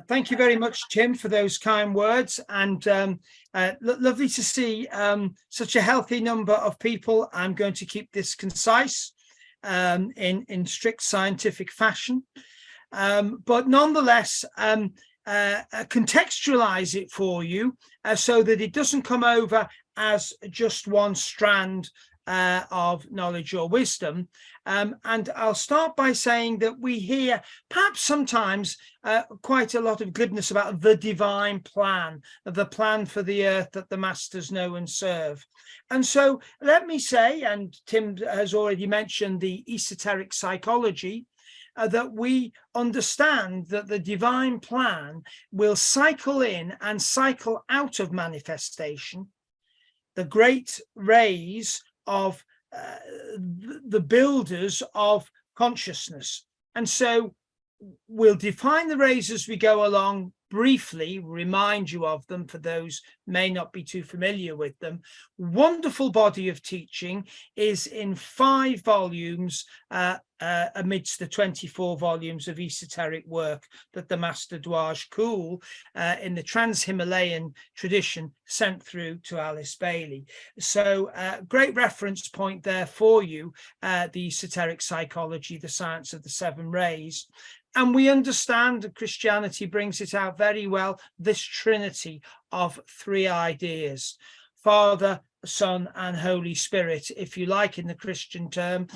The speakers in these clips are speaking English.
Thank you very much, Tim, for those kind words, and lovely to see such a healthy number of people. I'm going to keep this concise in strict scientific fashion, but nonetheless contextualize it for you so that it doesn't come over as just one strand of knowledge or wisdom. And I'll start by saying that we hear perhaps sometimes quite a lot of glibness about the divine plan, the plan for the earth that the masters know and serve. And so let me say, and Tim has already mentioned the esoteric psychology, that we understand that the divine plan will cycle in and cycle out of manifestation. The great rays of the builders of consciousness. And so we'll define the rays as we go along, briefly remind you of them for those may not be too familiar with them. Wonderful body of teaching, is in 5 volumes amidst the 24 volumes of esoteric work that the Master Dwaj Khul in the Trans-Himalayan tradition sent through to Alice Bailey. So great reference point there for you, the esoteric psychology, the science of the 7 rays. And we understand that Christianity brings it out very well, this trinity of 3 ideas: Father, Son, and Holy Spirit, if you like, in the Christian term,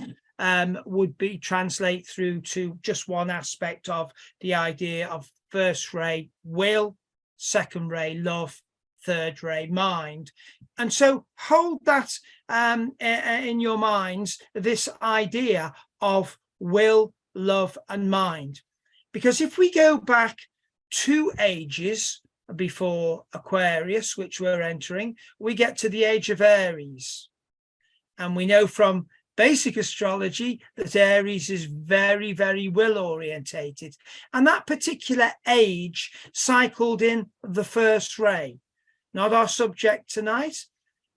would be translate through to just one aspect of the idea of first ray, will; second ray, love; third ray, mind. And so hold that in your minds, this idea of will, love, and mind. Because if we go back 2 ages before Aquarius, which we're entering, we get to the age of Aries. And we know from basic astrology that Aries is very, very will orientated. And that particular age cycled in the first ray. Not our subject tonight.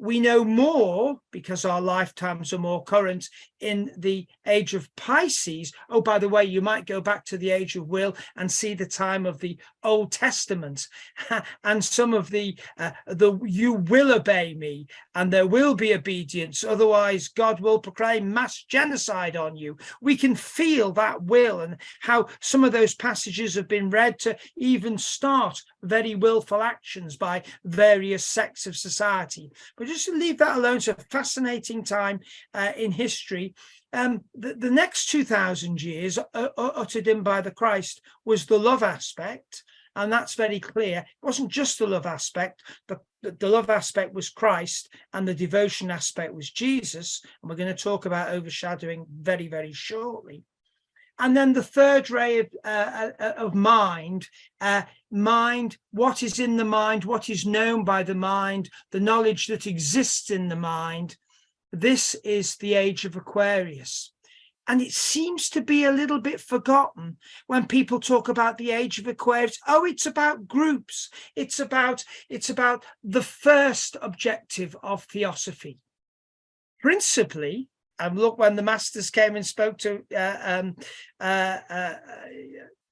We know more, because our lifetimes are more current, in the age of Pisces. Oh, by the way, you might go back to the age of will and see the time of the Old Testament and some of the you will obey me and there will be obedience, otherwise God will proclaim mass genocide on you. We can feel that will, and how some of those passages have been read to even start very willful actions by various sects of society. But just to leave that alone, it's a fascinating time in history. The next 2,000 years uttered in by the Christ was the love aspect, and that's very clear. It wasn't just the love aspect, but the love aspect was Christ and the devotion aspect was Jesus, and we're going to talk about overshadowing very, very shortly. And then the third ray of mind, what is in the mind, what is known by the mind, the knowledge that exists in the mind. This is the age of Aquarius. And it seems to be a little bit forgotten when people talk about the age of Aquarius. Oh, it's about groups. It's about the first objective of theosophy. Principally, and look, when the masters came and spoke to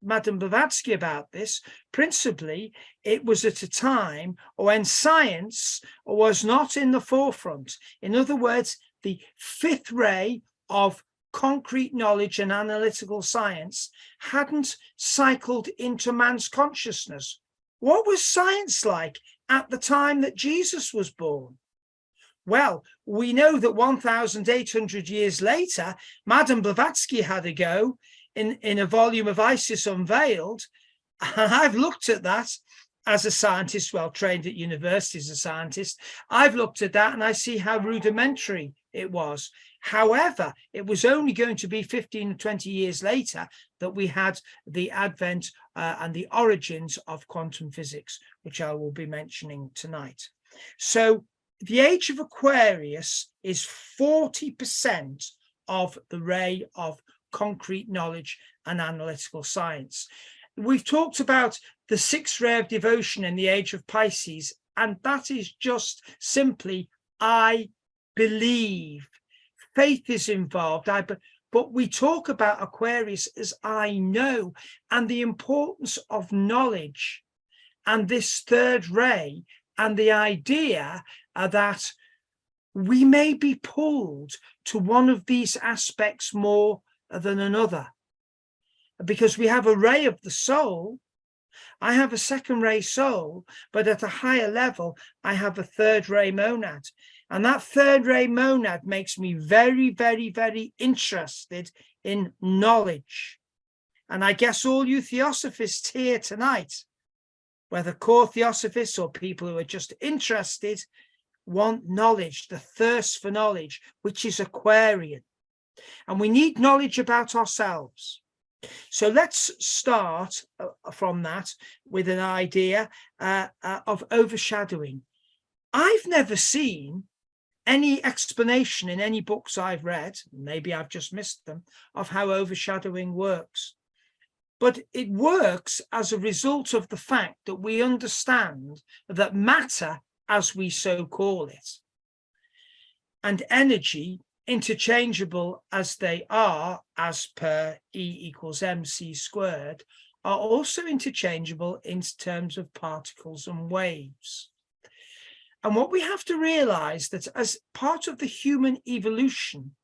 Madame Blavatsky about this, principally, it was at a time when science was not in the forefront. In other words, the 5th ray of concrete knowledge and analytical science hadn't cycled into man's consciousness. What was science like at the time that Jesus was born? Well, we know that 1,800 years later, Madame Blavatsky had a go in a volume of Isis Unveiled. And I've looked at that as a scientist, well trained at university as a scientist. I've looked at that and I see how rudimentary it was. However, it was only going to be 15 or 20 years later that we had the advent and the origins of quantum physics, which I will be mentioning tonight. So the age of Aquarius is 40% of the ray of concrete knowledge and analytical science. We've talked about the 6th ray of devotion in the age of Pisces, and that is just simply, I believe. Faith is involved, but but we talk about Aquarius as I know, and the importance of knowledge and this third ray, and the idea that we may be pulled to one of these aspects more than another, because we have a ray of the soul. I have a second ray soul, but at a higher level, I have a third ray monad. And that third ray monad makes me very, very, very interested in knowledge. And I guess all you theosophists here tonight, whether core theosophists or people who are just interested, want knowledge, the thirst for knowledge, which is Aquarian. And we need knowledge about ourselves. So let's start from that with an idea of overshadowing. I've never seen any explanation in any books I've read, maybe I've just missed them, of how overshadowing works. But it works as a result of the fact that we understand that matter, as we so call it, and energy, interchangeable as they are, as per E = mc squared, are also interchangeable in terms of particles and waves. And what we have to realize that as part of the human evolution,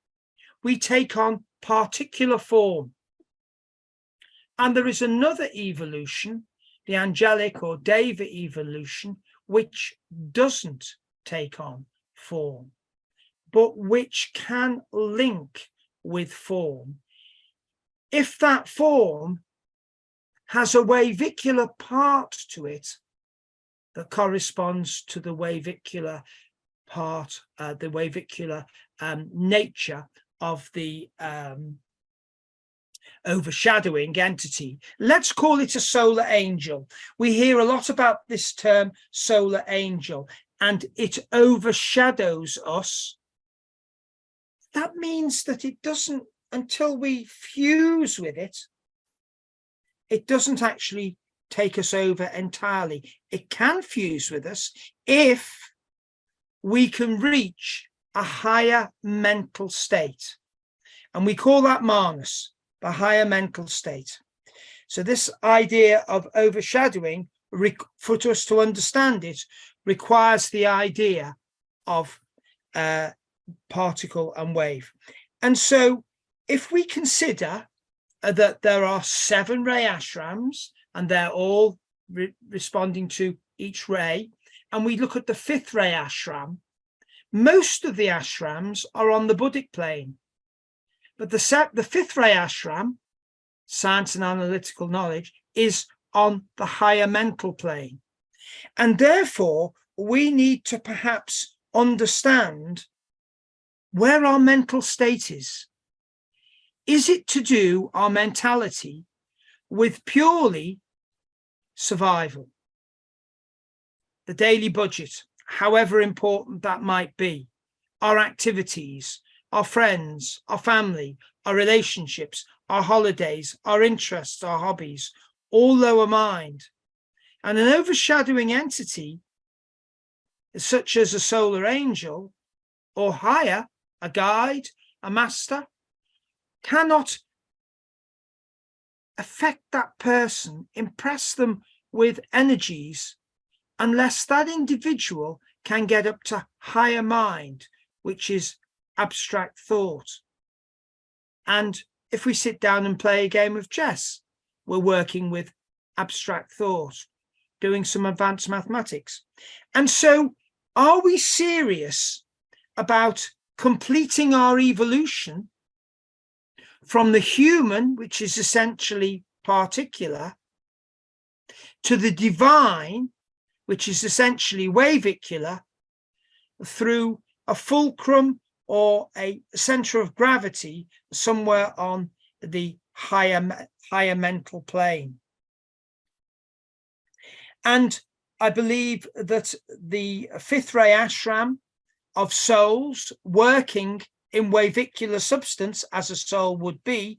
we take on particular form. And there is another evolution, the angelic or Deva evolution, which doesn't take on form, but which can link with form if that form has a wavicular part to it that corresponds to the wavicular part, the wavicular nature of the overshadowing entity. Let's call it a solar angel. We hear a lot about this term solar angel, and it overshadows us. That means that it doesn't, until we fuse with it, it doesn't actually take us over entirely. It can fuse with us if we can reach a higher mental state. And we call that Manas, the higher mental state. So this idea of overshadowing, for us to understand it, requires the idea of particle and wave. And so if we consider that there are 7 ray ashrams, and they're all responding to each ray, and we look at the 5th ray ashram, most of the ashrams are on the Buddhic plane. But the 5th ray ashram, science and analytical knowledge, is on the higher mental plane. And therefore, we need to perhaps understand where our mental state is. Is it to do our mentality with purely survival, the daily budget, however important that might be, our activities, our friends, our family, our relationships, our holidays, our interests, our hobbies, all lower mind? And an overshadowing entity, such as a solar angel or higher, a guide, a master, cannot affect that person, impress them with energies, unless that individual can get up to higher mind, which is abstract thought. And if we sit down and play a game of chess, we're working with abstract thought, doing some advanced mathematics. And so, are we serious about completing our evolution from the human, which is essentially particular, to the divine, which is essentially wavicular, through a fulcrum or a center of gravity somewhere on the higher mental plane? And I believe that the 5th ray ashram of souls working in wavicular substance, as a soul would be,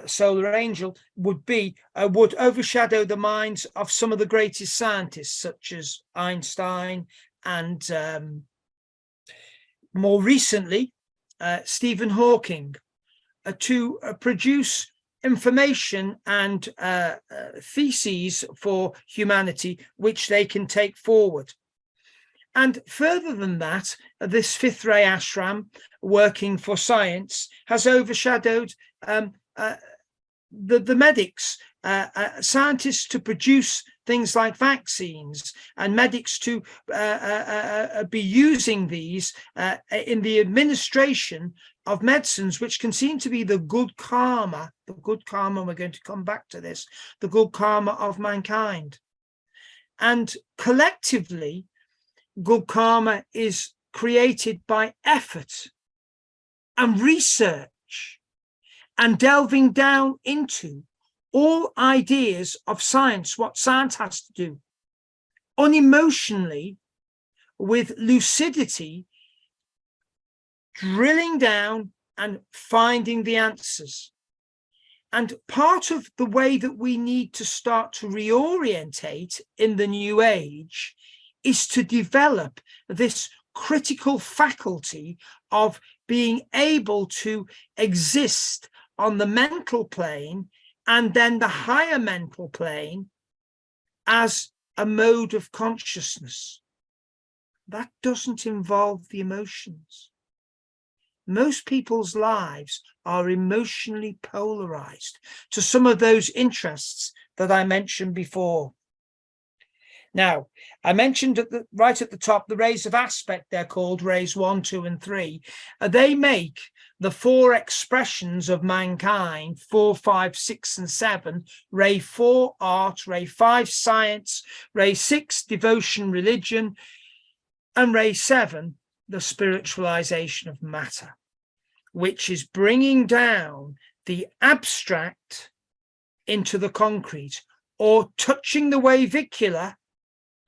solar angel would be, would overshadow the minds of some of the greatest scientists, such as Einstein, and more recently, Stephen Hawking to produce information and theses for humanity, which they can take forward. And further than that, this fifth ray ashram working for science has overshadowed the medics, scientists to produce things like vaccines, and medics to be using these in the administration of medicines, which can seem to be the good karma, we're going to come back to this, the good karma of mankind. And collectively, good karma is created by effort and research and delving down into all ideas of science, what science has to do, unemotionally, with lucidity, drilling down and finding the answers. And part of the way that we need to start to reorientate in the new age is to develop this critical faculty of being able to exist on the mental plane and then the higher mental plane as a mode of consciousness. That doesn't involve the emotions. Most people's lives are emotionally polarized to some of those interests that I mentioned before. Now, I mentioned right at the top, the rays of aspect, they're called rays 1, 2, and 3. They make the 4 expressions of mankind, 4, 5, 6, and 7, ray 4, art, ray 5, science, ray 6, devotion, religion, and ray 7, the spiritualization of matter, which is bringing down the abstract into the concrete, or touching the wavicular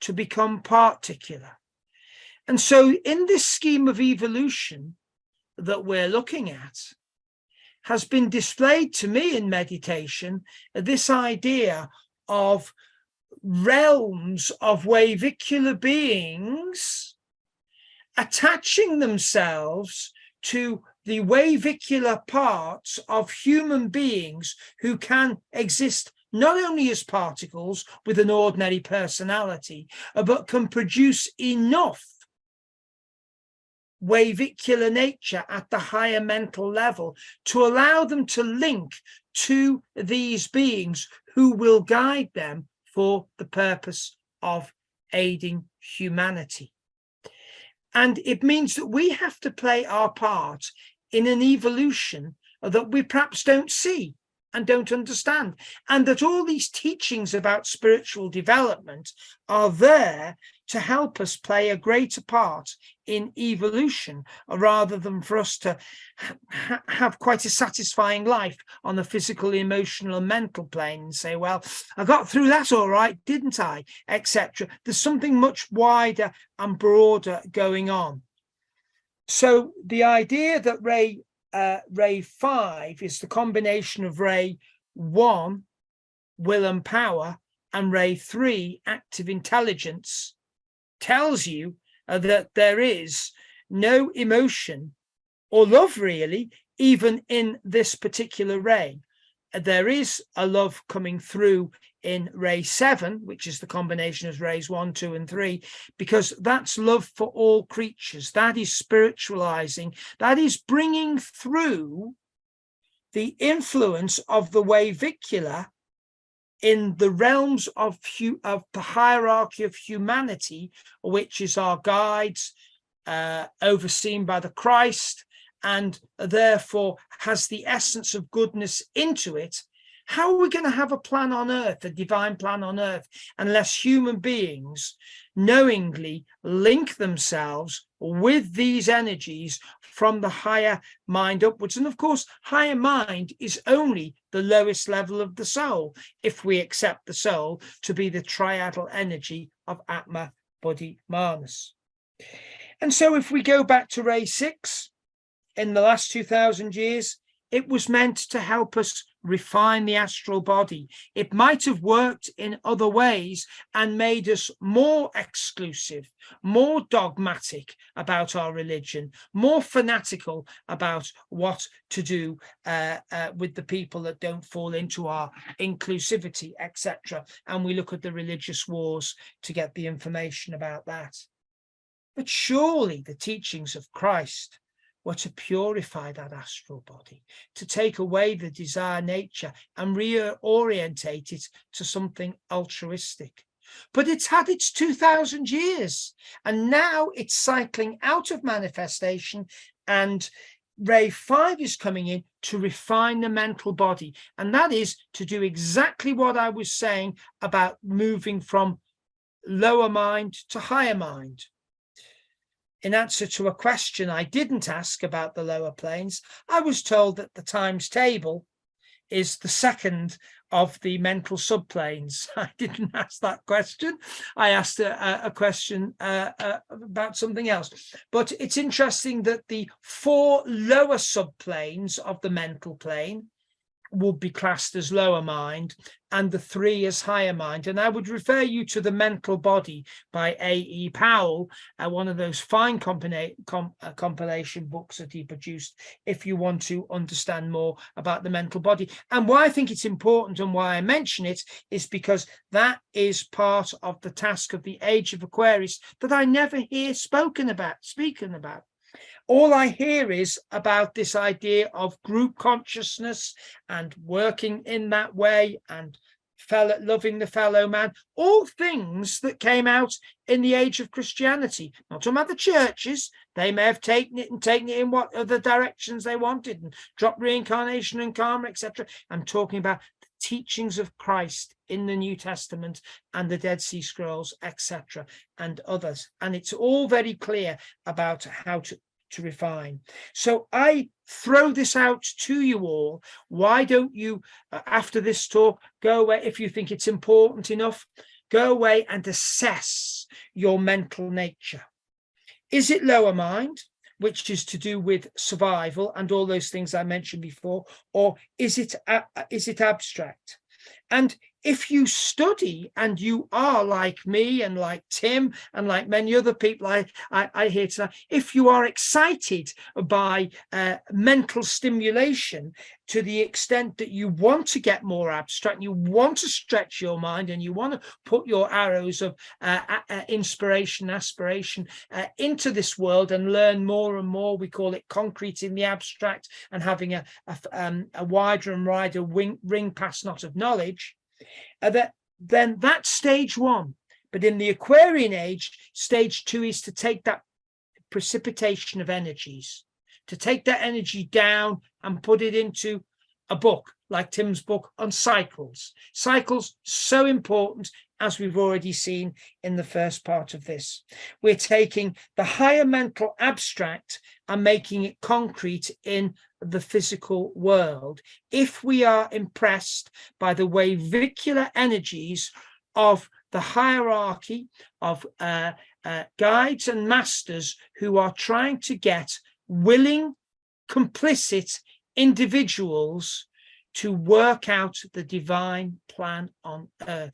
to become particular. And so in this scheme of evolution that we're looking at, has been displayed to me in meditation, this idea of realms of wavicular beings attaching themselves to the wavicular parts of human beings who can exist not only as particles with an ordinary personality, but can produce enough wavicular nature at the higher mental level to allow them to link to these beings who will guide them for the purpose of aiding humanity. And it means that we have to play our part in an evolution that we perhaps don't see and don't understand, and that all these teachings about spiritual development are there to help us play a greater part in evolution, rather than for us to have quite a satisfying life on the physical, emotional, and mental plane and say, well, I got through that all right, didn't I, etc. There's something much wider and broader going on. So the idea that ray 5 is the combination of ray 1, will and power, and ray 3, active intelligence, tells you that there is no emotion or love, really, even in this particular ray. There is a love coming through in ray 7, which is the combination of rays 1, 2, and 3, because that's love for all creatures. That is spiritualizing. That is bringing through the influence of the wavicular in the realms of the hierarchy of humanity, which is our guides, overseen by the Christ, and therefore has the essence of goodness into it. How are we going to have a plan on earth, a divine plan on earth, unless human beings knowingly link themselves with these energies from the higher mind upwards? And of course, higher mind is only the lowest level of the soul, if we accept the soul to be the triadal energy of Atma, Buddhi, Manas. And so if we go back to ray 6, in the last 2,000 years, it was meant to help us refine the astral body. It might have worked in other ways and made us more exclusive, more dogmatic about our religion, more fanatical about what to do with the people that don't fall into our inclusivity, etc. And we look at the religious wars to get the information about that. But surely the teachings of Christ were to purify that astral body, to take away the desire nature and reorientate it to something altruistic. But it's had its 2,000 years, and now it's cycling out of manifestation, and Ray 5 is coming in to refine the mental body. And that is to do exactly what I was saying about moving from lower mind to higher mind. In answer to a question I didn't ask about the lower planes, I was told that the times table is the second of the mental subplanes. I didn't ask that question. I asked a question about something else. But it's interesting that the 4 lower subplanes of the mental plane would be classed as lower mind and the 3 as higher mind. And I would refer you to The Mental Body by A.E. Powell, one of those fine compilation books that he produced, if you want to understand more about the mental body. And why I think it's important and why I mention it is because that is part of the task of the Age of Aquarius that I never hear speaking about. All I hear is about this idea of group consciousness and working in that way and loving the fellow man, all things that came out in the age of Christianity. Not talking about the churches. They may have taken it in what other directions they wanted and dropped reincarnation and karma, etc. I'm talking about the teachings of Christ in the New Testament and the Dead Sea Scrolls, etc., and others. And it's all very clear about how to refine. So I throw this out to you all. Why don't you, after this talk, go away, if you think it's important enough, go away and assess your mental nature. Is it lower mind, which is to do with survival and all those things I mentioned before, or is it abstract? And if you study and you are like me and like Tim and like many other people I hear tonight, if you are excited by mental stimulation to the extent that you want to get more abstract, you want to stretch your mind and you want to put your arrows of inspiration, aspiration into this world and learn more and more, we call it concrete in the abstract, and having a wider and wider ring pass knot of knowledge, then that's stage 1. But in the Aquarian age, stage 2 is to take that precipitation of energies, to take that energy down and put it into a book like Tim's book on cycles. Cycles, so important, as we've already seen in the first part of this. We're taking the higher mental abstract and making it concrete in the physical world. If we are impressed by the wavicular energies of the hierarchy of guides and masters who are trying to get willing, complicit individuals to work out the divine plan on earth.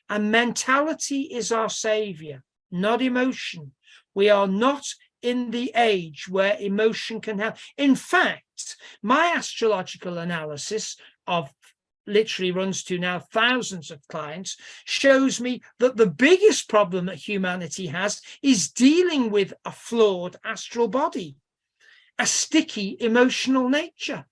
And mentality is our savior, not emotion. We are not in the age where emotion can help. In fact, my astrological analysis of literally runs to now thousands of clients, shows me that the biggest problem that humanity has is dealing with a flawed astral body, a sticky emotional nature.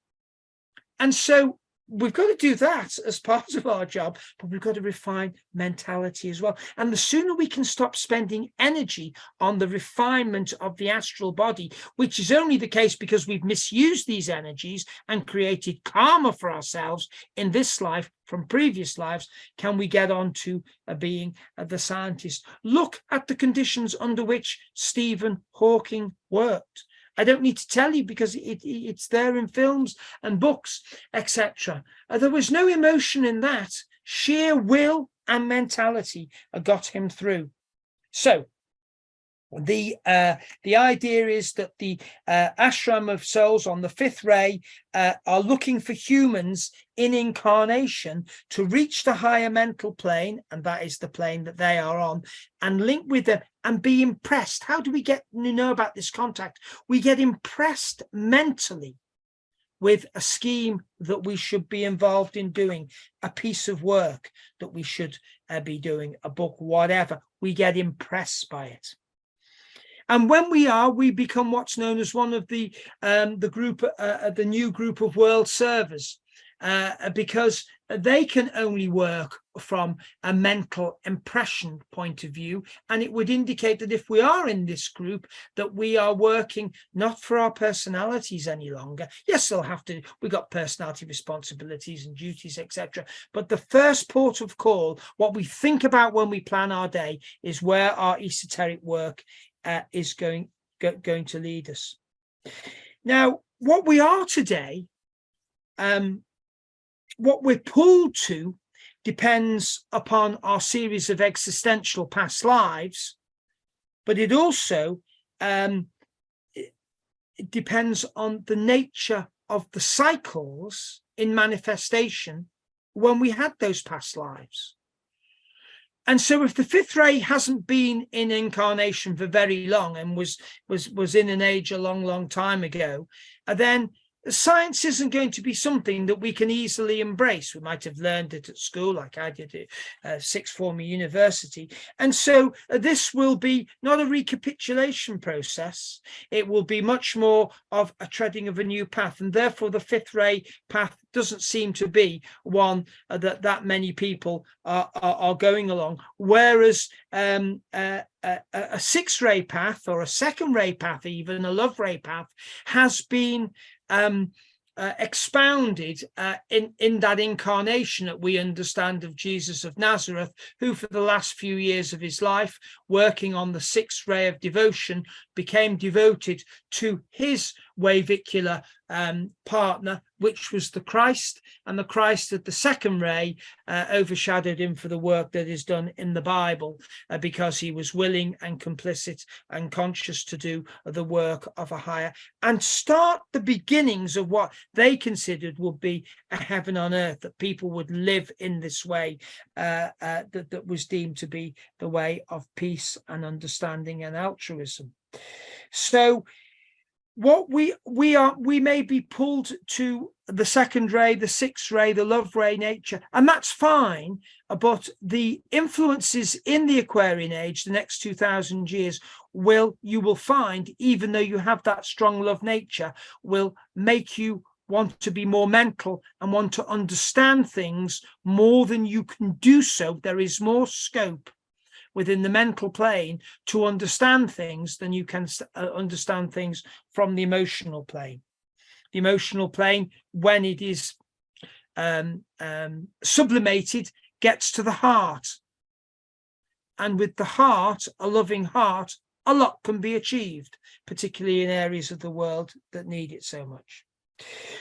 And so we've got to do that as part of our job, but we've got to refine mentality as well. And the sooner we can stop spending energy on the refinement of the astral body, which is only the case because we've misused these energies and created karma for ourselves in this life from previous lives, can we get on to being the scientist. Look at the conditions under which Stephen Hawking worked. I don't need to tell you because it's there in films and books, etc. There was no emotion in that. Sheer will and mentality got him through. So the idea is that the ashram of souls on the fifth ray are looking for humans in incarnation to reach the higher mental plane, and that is the plane that they are on, and link with them and be impressed. How do we get to know about this contact? We get impressed mentally with a scheme that we should be involved in doing, a piece of work that we should be doing, a book, whatever. We get impressed by it. And when we become what's known as one of the new group of world servers, because they can only work from a mental impression point of view. And it would indicate that if we are in this group, that we are working not for our personalities any longer. Yes, we've got personality responsibilities and duties, etc. But the first port of call, what we think about when we plan our day, is where our esoteric work is going to lead us. Now, what we are today, what we're pulled to, depends upon our series of existential past lives, but it also it depends on the nature of the cycles in manifestation when we had those past lives. And so if the fifth ray hasn't been in incarnation for very long and was in an age a long time ago, then science isn't going to be something that we can easily embrace. We might have learned it at school, like I did at sixth form university. And so this will be not a recapitulation process. It will be much more of a treading of a new path. And therefore, the fifth ray path doesn't seem to be one that many people are going along. Whereas a sixth ray path, or a second ray path, even a love ray path, has been expounded in that incarnation that we understand of Jesus of Nazareth, who for the last few years of his life, working on the sixth ray of devotion, became devoted to his wavicular partner, which was the Christ, and the Christ at the second ray overshadowed him for the work that is done in the Bible, because he was willing and complicit and conscious to do the work of a higher and start the beginnings of what they considered would be a heaven on earth, that people would live in this way that was deemed to be the way of peace and understanding and altruism. So what we may be pulled to the second ray, the sixth ray, the love ray nature, and that's fine. But the influences in the Aquarian age, the next 2,000 years, you will find, even though you have that strong love nature, will make you want to be more mental and want to understand things more than you can do so. There is more scope within the mental plane to understand things than you can understand things from the emotional plane. The emotional plane, when it is sublimated, gets to the heart. And with the heart, a loving heart, a lot can be achieved, particularly in areas of the world that need it so much.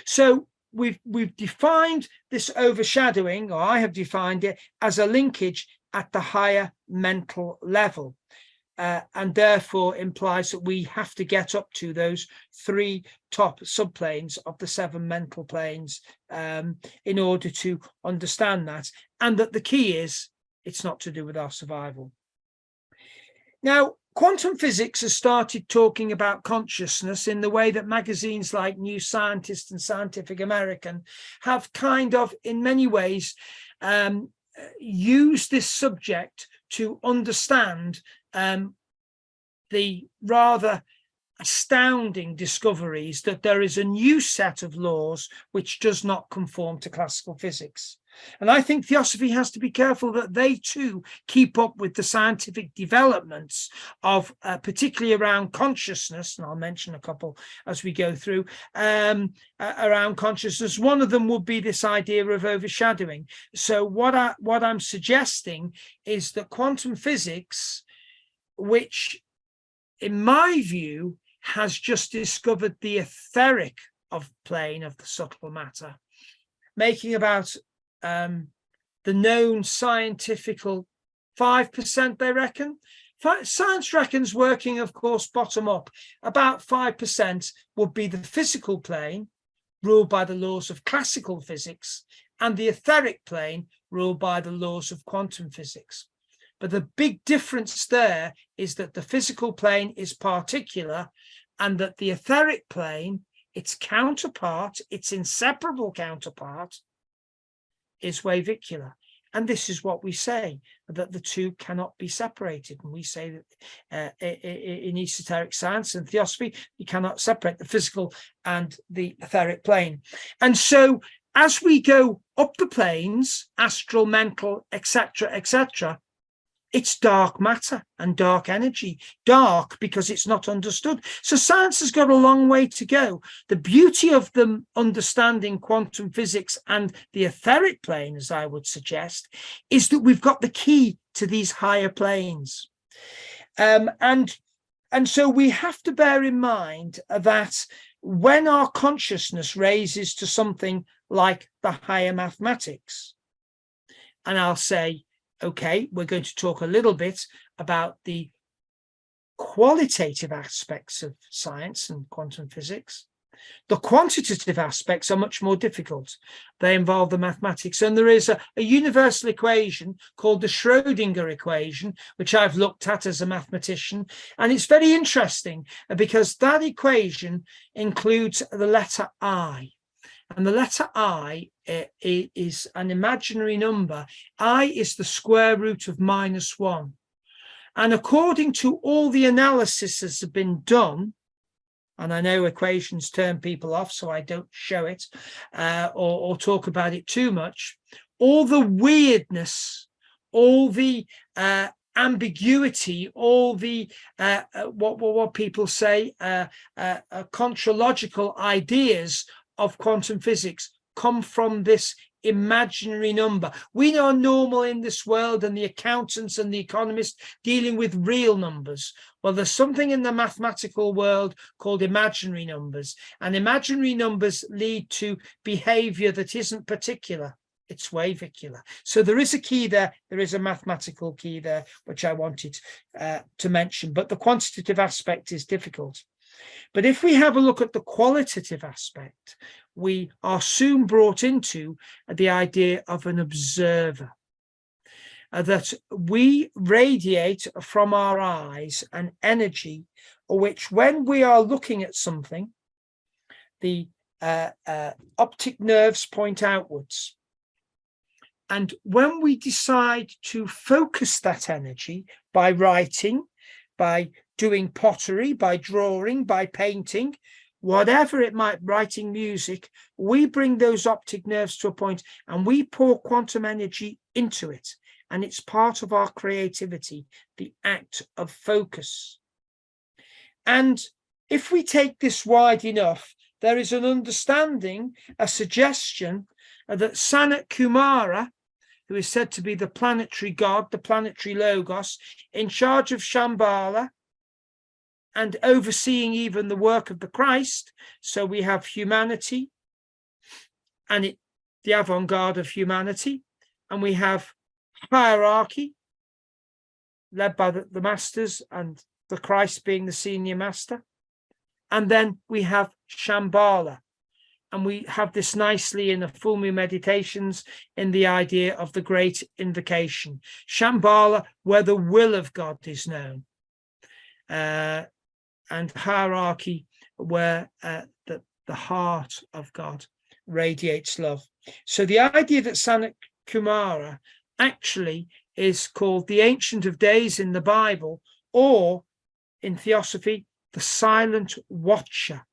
So we've defined this overshadowing, or I have defined it as a linkage at the higher mental level, and therefore implies that we have to get up to those three top subplanes of the seven mental planes in order to understand that, and that the key is it's not to do with our survival. Now, quantum physics has started talking about consciousness in the way that magazines like New Scientist and Scientific American have kind of, in many ways, use this subject to understand the rather astounding discoveries that there is a new set of laws which does not conform to classical physics. And I think Theosophy has to be careful that they too keep up with the scientific developments of particularly around consciousness, and I'll mention a couple as we go through, around consciousness. One of them would be this idea of overshadowing. So what I'm suggesting is that quantum physics, which in my view has just discovered the etheric of plane of the subtle matter, making about the known scientific 5%, they reckon, Science reckons, working, of course, bottom up, about 5% would be the physical plane, ruled by the laws of classical physics, and the etheric plane, ruled by the laws of quantum physics. But the big difference there is that the physical plane is particular, and that the etheric plane, its counterpart, its inseparable counterpart, is wavicular. And this is what we say, that the two cannot be separated. And we say that in esoteric science and theosophy, you cannot separate the physical and the etheric plane. And so as we go up the planes, astral, mental, etc., etc., it's dark matter and dark energy. Dark because it's not understood. So science has got a long way to go. The beauty of them understanding quantum physics and the etheric plane, as I would suggest, is that we've got the key to these higher planes. And so we have to bear in mind that when our consciousness raises to something like the higher mathematics, and I'll say, okay, we're going to talk a little bit about the qualitative aspects of science and quantum physics. The quantitative aspects are much more difficult. They involve the mathematics. And there is a universal equation called the Schrödinger equation, which I've looked at as a mathematician. And it's very interesting because that equation includes the letter I. And the letter I is an imaginary number. I is the square root of -1. And according to all the analysis that has been done, and I know equations turn people off, so I don't show it or talk about it too much, all the weirdness, all the ambiguity, all the what people say contralogical ideas of quantum physics come from this imaginary number. We are normal in this world, and the accountants and the economists dealing with real numbers. Well, there's something in the mathematical world called imaginary numbers, and imaginary numbers lead to behavior that isn't particular. It's wavicular. So there is a key there. There is a mathematical key there, which I wanted to mention, but the quantitative aspect is difficult. But if we have a look at the qualitative aspect, we are soon brought into the idea of an observer, that we radiate from our eyes an energy which, when we are looking at something, the optic nerves point outwards. And when we decide to focus that energy by writing, by doing pottery, by drawing, by painting, whatever it might, writing music, we bring those optic nerves to a point and we pour quantum energy into it. And it's part of our creativity, the act of focus. And if we take this wide enough, there is an understanding, a suggestion that Sanat Kumara, who is said to be the planetary god, the planetary logos, in charge of Shambhala, and overseeing even the work of the Christ. So we have humanity and the avant-garde of humanity, and we have hierarchy led by the masters and the Christ being the senior master. And then we have Shambhala, and we have this nicely in the full moon meditations in the idea of the great invocation. Shambhala, where the will of God is known. And hierarchy, where the heart of God radiates love. So the idea that Sanat Kumara actually is called the Ancient of Days in the Bible, or in Theosophy, the silent watcher.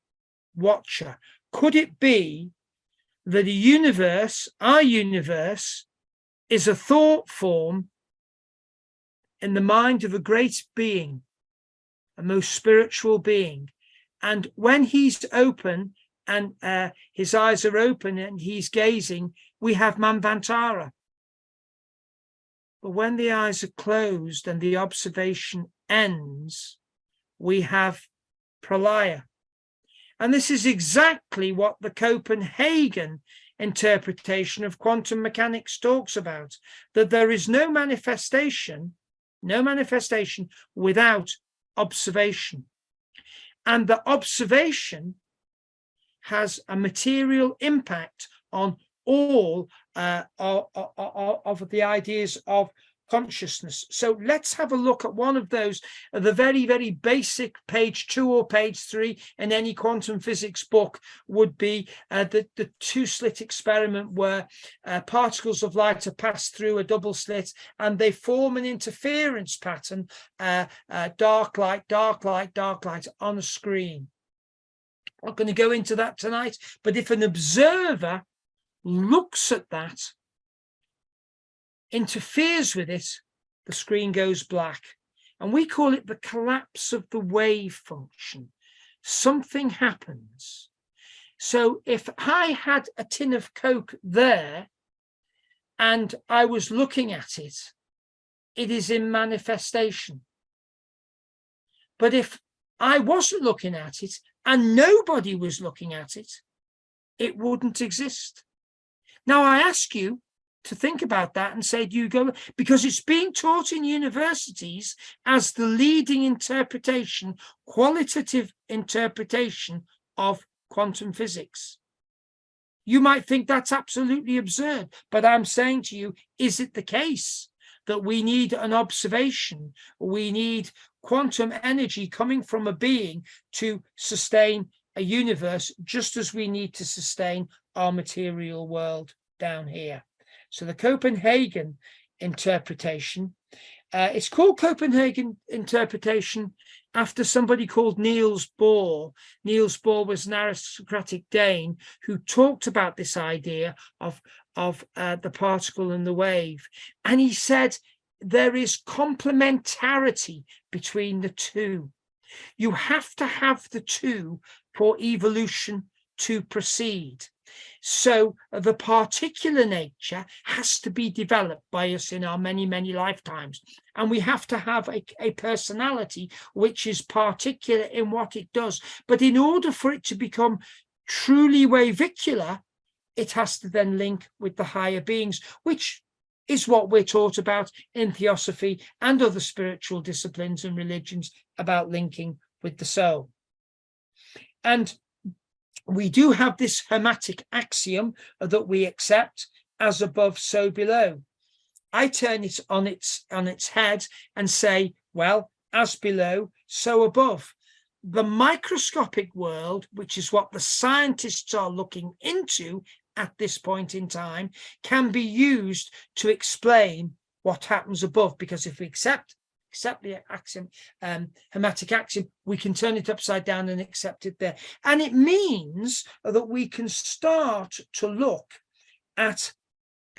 Could it be that a universe, our universe, is a thought form in the mind of a great being, a most spiritual being? And when he's open and his eyes are open and he's gazing, we have Manvantara. But when the eyes are closed and the observation ends, we have Pralaya. And this is exactly what the Copenhagen interpretation of quantum mechanics talks about, that there is no manifestation no manifestation without observation. And the observation has a material impact on all of the ideas of consciousness. So let's have a look at one of those, the very, very basic page 2 or page 3 in any quantum physics book would be the two-slit experiment, where particles of light are passed through a double slit and they form an interference pattern, dark light, dark light, dark light on a screen. I'm not going to go into that tonight, but if an observer looks at that, interferes with it, the screen goes black. And we call it the collapse of the wave function. Something happens. So if I had a tin of Coke there and I was looking at it, it is in manifestation. But if I wasn't looking at it and nobody was looking at it, it wouldn't exist. Now, I ask you to think about that and say, do you go? Because it's being taught in universities as the leading interpretation, qualitative interpretation of quantum physics. You might think that's absolutely absurd, but I'm saying to you, is it the case that we need an observation? We need quantum energy coming from a being to sustain a universe, just as we need to sustain our material world down here. So the Copenhagen interpretation, it's called Copenhagen interpretation after somebody called Niels Bohr. Niels Bohr was an aristocratic Dane who talked about this idea of the particle and the wave. And he said there is complementarity between the two. You have to have the two for evolution to proceed. So the particular nature has to be developed by us in our many, many lifetimes. And we have to have a personality which is particular in what it does. But in order for it to become truly wavicular, it has to then link with the higher beings, which is what we're taught about in theosophy and other spiritual disciplines and religions, about linking with the soul. And we do have this hermetic axiom that we accept: as above, so below. I turn it on its head and say, well, as below, so above. The microscopic world, which is what the scientists are looking into at this point in time, can be used to explain what happens above, because if we accept the axiom, hermetic axiom, we can turn it upside down and accept it there. And it means that we can start to look at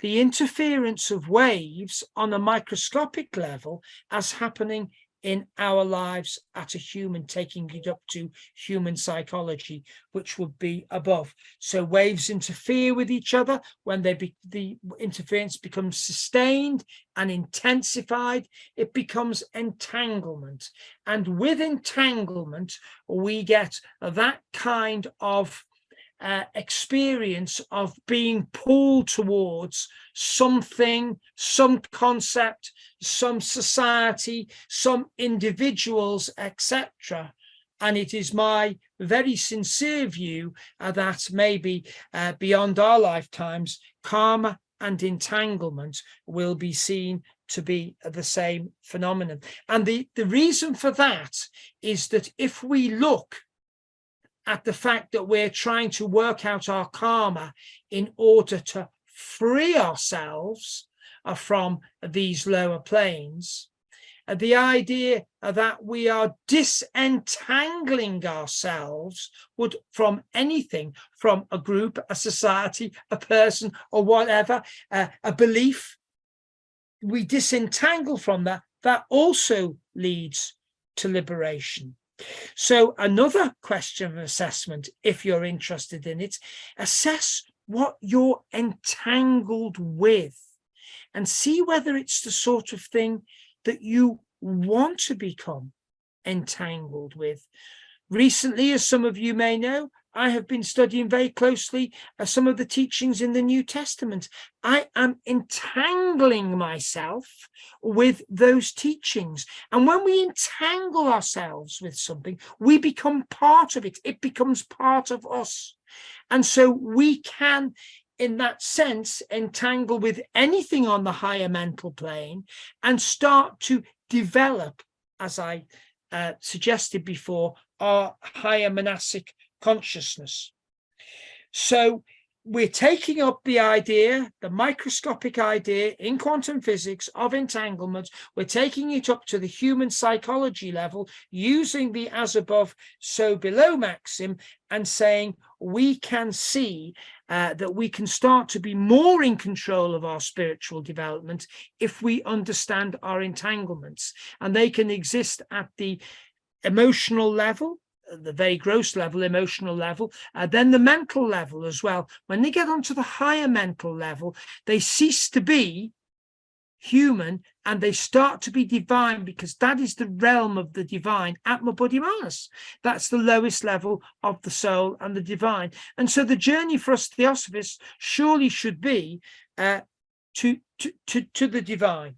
the interference of waves on a microscopic level as happening in our lives at a human, taking it up to human psychology, which would be above. So waves interfere with each other. When the interference becomes sustained and intensified, it becomes entanglement. And with entanglement, we get that kind of experience of being pulled towards something, some concept, some society, some individuals, etc. And it is my very sincere view that maybe beyond our lifetimes, karma and entanglement will be seen to be the same phenomenon. And the reason for that is that if we look at the fact that we're trying to work out our karma in order to free ourselves from these lower planes, the idea that we are disentangling ourselves from anything, from a group, a society, a person, or whatever, a belief, we disentangle from that, that also leads to liberation. So another question of assessment, if you're interested in it, assess what you're entangled with and see whether it's the sort of thing that you want to become entangled with. Recently, as some of you may know, I have been studying very closely some of the teachings in the New Testament. I am entangling myself with those teachings. And when we entangle ourselves with something, we become part of it. It becomes part of us. And so we can, in that sense, entangle with anything on the higher mental plane and start to develop, as I suggested before, our higher monastic consciousness. So we're taking up the idea, the microscopic idea in quantum physics of entanglement. We're taking it up to the human psychology level using the as above, so below maxim, and saying we can see that we can start to be more in control of our spiritual development if we understand our entanglements. And they can exist at the emotional level, the very gross level, emotional level, then the mental level as well. When they get onto the higher mental level, they cease to be human and they start to be divine, because that is the realm of the divine, Atma Buddhi Manas. That's the lowest level of the soul and the divine. And so the journey for us theosophists surely should be to the divine.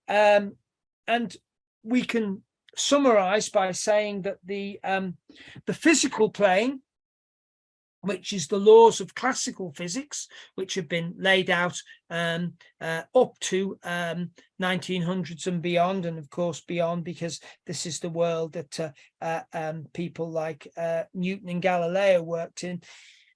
And we can summarize by saying that the physical plane, which is the laws of classical physics, which have been laid out up to 1900s and beyond, and of course beyond, because this is the world that people like Newton and Galileo worked in.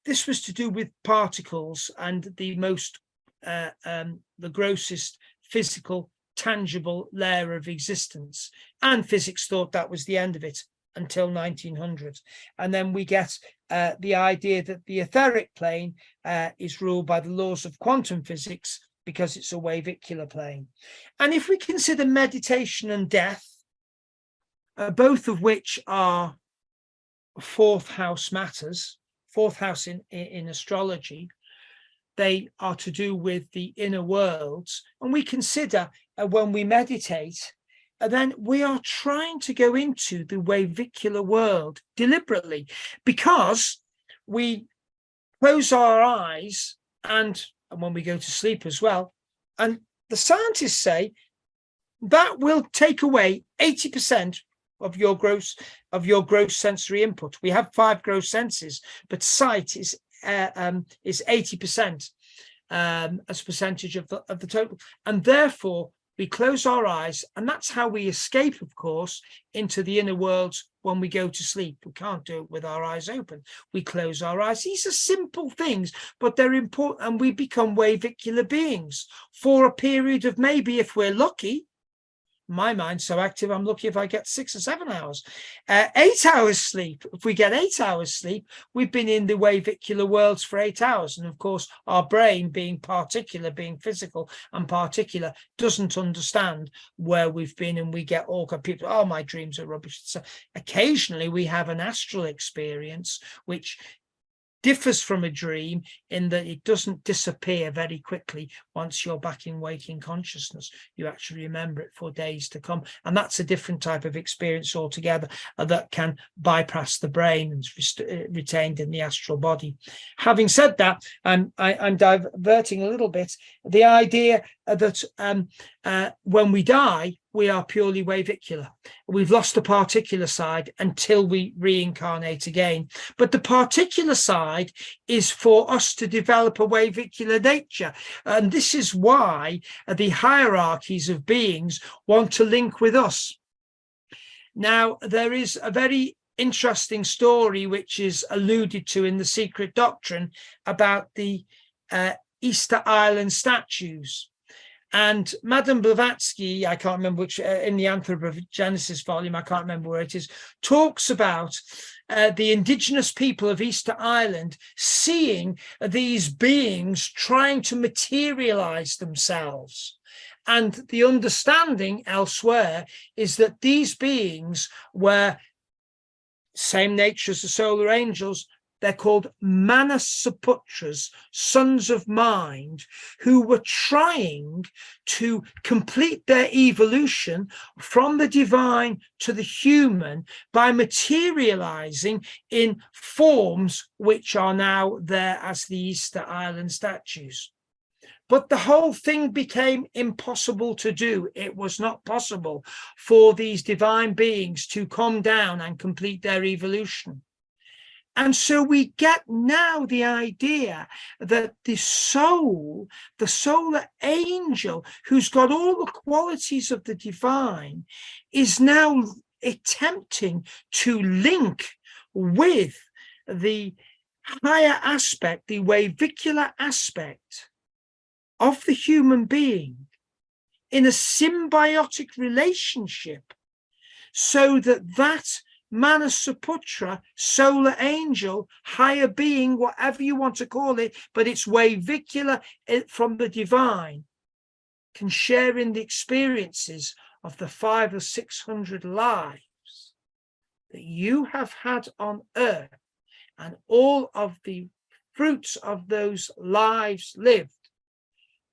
This was to do with particles and the most the grossest physical tangible layer of existence, and physics thought that was the end of it until 1900. And then we get the idea that the etheric plane is ruled by the laws of quantum physics because it's a wavicular plane. And if we consider meditation and death, both of which are fourth house matters, fourth house in astrology, they are to do with the inner worlds. And we consider when we meditate, then we are trying to go into the wavicular world deliberately, because we close our eyes and when we go to sleep as well. And the scientists say that will take away 80% of your gross sensory input. We have 5 gross senses, but sight is 80% as a percentage of the total, and therefore we close our eyes, and that's how we escape, of course, into the inner worlds when we go to sleep. We can't do it with our eyes open. We close our eyes. These are simple things, but they're important, and we become wavicular beings for a period of, maybe if we're lucky, my mind's so active, I'm lucky if I get 6 or 7 hours. 8 hours sleep. If we get 8 hours sleep, we've been in the wavicular worlds for 8 hours. And of course, our brain, being particular, being physical and particular, doesn't understand where we've been, and we get all kind of people, oh, my dreams are rubbish. So occasionally we have an astral experience, which differs from a dream in that it doesn't disappear very quickly. Once you're back in waking consciousness, you actually remember it for days to come, and that's a different type of experience altogether that can bypass the brain and is retained in the astral body. Having said that, I'm diverting a little bit. The idea that when we die, we are purely wavicular. We've lost the particular side until we reincarnate again. But the particular side is for us to develop a wavicular nature. And this is why the hierarchies of beings want to link with us. Now, there is a very interesting story which is alluded to in the Secret Doctrine about the Easter Island statues. And Madame Blavatsky, I can't remember which, in the Anthropogenesis volume, I can't remember where it is, talks about the indigenous people of Easter Island seeing these beings trying to materialize themselves. And the understanding elsewhere is that these beings were same nature as the solar angels, They're called Manasaputras, sons of mind, who were trying to complete their evolution from the divine to the human by materializing in forms which are now there as the Easter Island statues. But the whole thing became impossible to do. It was not possible for these divine beings to come down and complete their evolution. And so we get now the idea that the soul, the solar angel, who's got all the qualities of the divine, is now attempting to link with the higher aspect, the wavicular aspect of the human being in a symbiotic relationship, so that Manasaputra, solar angel, higher being, whatever you want to call it, but it's wavicular from the divine, can share in the experiences of the 500 or 600 lives that you have had on earth, and all of the fruits of those lives lived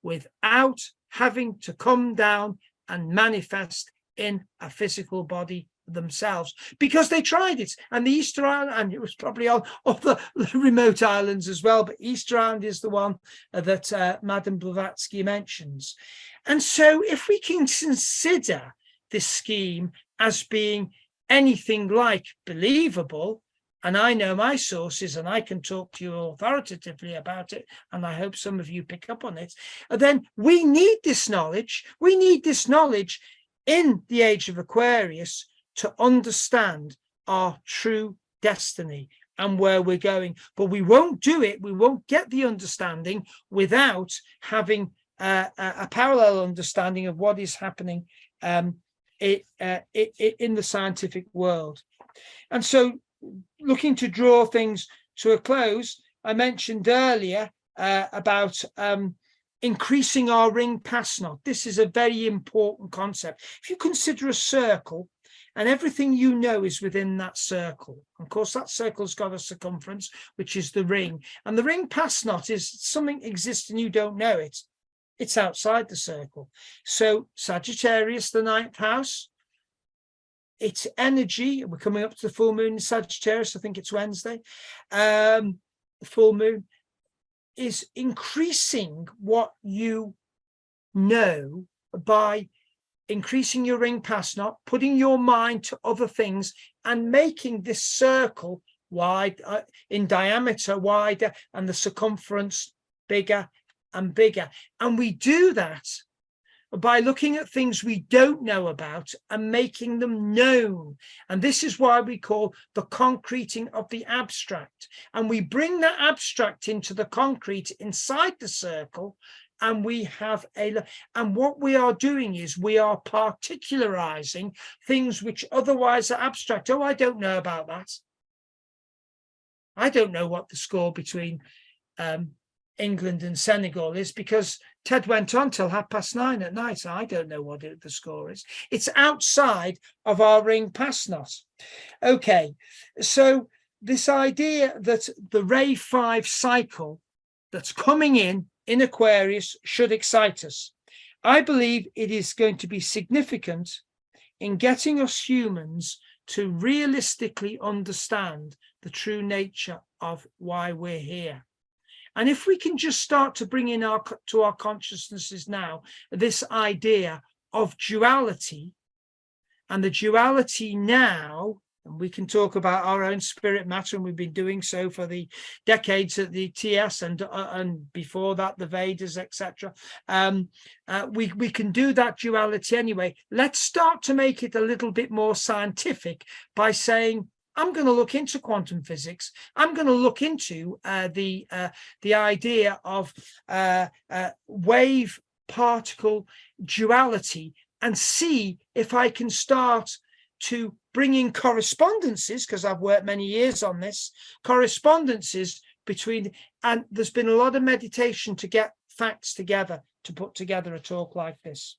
without having to come down and manifest in a physical body themselves, because they tried it. And the Easter Island, and it was probably on other remote islands as well, but Easter Island is the one that Madame Blavatsky mentions. And so if we can consider this scheme as being anything like believable, and I know my sources and I can talk to you authoritatively about it, and I hope some of you pick up on it, then we need this knowledge. We need this knowledge in the age of Aquarius to understand our true destiny and where we're going. But we won't do it, we won't get the understanding without having a parallel understanding of what is happening in the scientific world. And so, looking to draw things to a close, I mentioned earlier about increasing our ring pass knot. This is a very important concept. If you consider a circle, and everything you know is within that circle. Of course, that circle's got a circumference, which is the ring. And the ring pass knot is something exists and you don't know it. It's outside the circle. So Sagittarius, the 9th house, its energy, we're coming up to the full moon in Sagittarius, I think it's Wednesday, the full moon, is increasing what you know by increasing your ring pass knot, putting your mind to other things, and making this circle wide in diameter, wider, and the circumference bigger and bigger. And we do that by looking at things we don't know about and making them known. And this is why we call the concreting of the abstract. And we bring that abstract into the concrete inside the circle, and we have and what we are doing is we are particularizing things which otherwise are abstract. Oh, I don't know about that. I don't know what the score between England and Senegal is, because Ted went on till 9:30 at night. I don't know what the score is. It's outside of our ring pass knot. Okay, so this idea that the Ray 5 cycle that's coming in Aquarius should excite us. I believe it is going to be significant in getting us humans to realistically understand the true nature of why we're here. And if we can just start to bring in to our consciousnesses now this idea of duality, and the duality now, and we can talk about our own spirit matter, and we've been doing so for the decades at the TS and before that the Vedas, etc. We can do that duality anyway. Let's start to make it a little bit more scientific by saying, I'm going to look into quantum physics. I'm going to look into the idea of wave particle duality, and see if I can start to bring in correspondences, because I've worked many years on this, correspondences between, and there's been a lot of meditation to get facts together to put together a talk like this.